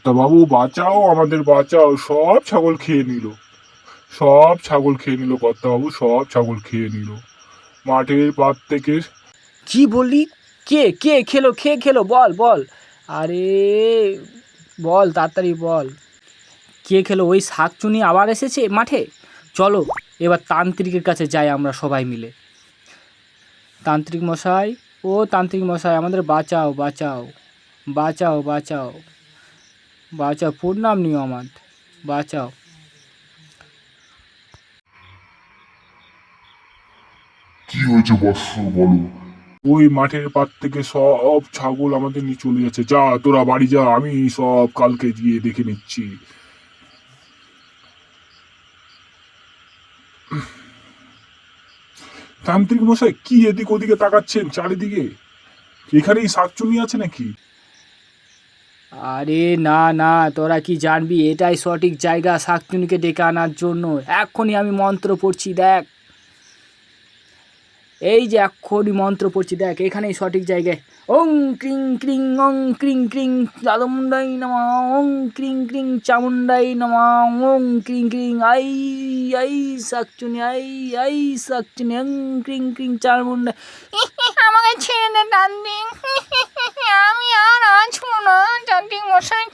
কর্তাবাবু বাঁচাও, আমাদের বাঁচাও, সব ছাগল খেয়ে নিল, সব ছাগল খেয়ে নিল কর্তাবাবু, সব ছাগল খেয়ে নিল মাঠের পাত থেকে। কি বললি? কে কে খেলো, খেয়ে খেলো, বল বল। আরে বল, তাড়াতাড়ি বল, কে খেলো? ওই শাকচুনি আবার এসেছে মাঠে। চলো এবার তান্ত্রিকের কাছে যাই আমরা সবাই মিলে। তান্ত্রিক মশাই, ও তান্ত্রিক মশাই, আমাদের বাঁচাও বাঁচাও, বাঁচাও বাঁচাও, বাঁচাও, প্রণাম নিও আমার, বাঁচাও। কি হয়েছে বৎস বলো। ওই মাঠের পাত থেকে সব ছাগল আমাদের নিয়ে চলে যাচ্ছে, যা তোরা বাড়ি যা, আমি সব কালকে গিয়ে দেখে নিচ্ছি। তান্ত্রিক মশাই কি এদিক ওদিকে তাকাচ্ছেন চারিদিকে? এখানেই শাকচুনি আছে নাকি? আরে না না, তোরা কি জানবি এটাই সঠিক জায়গা শাকচুনিকে ডেকে আনার জন্য। এক্ষুনি আমি মন্ত্র পড়ছি, দেখ, এই যে এক্ষুনি মন্ত্র পড়ছি, দেখ এখানেই সঠিক জায়গায়। ওং ক্রিং ক্রিং ওং ক্রিং ক্রিং চামুন্ডাই নমঃ, ওং ক্রিং ক্রিং চামুন্ডাই নমঃ, ওং ক্রিং ক্রিং আই আই শাকচুনি, আই আই শাকচুনি, ওং ক্রিং ক্রিং চামুন্ডাই। আমাকে ছেড়ে দে তান্ত্রিক, আমি আর আছবো না তান্ত্রিক মশাই।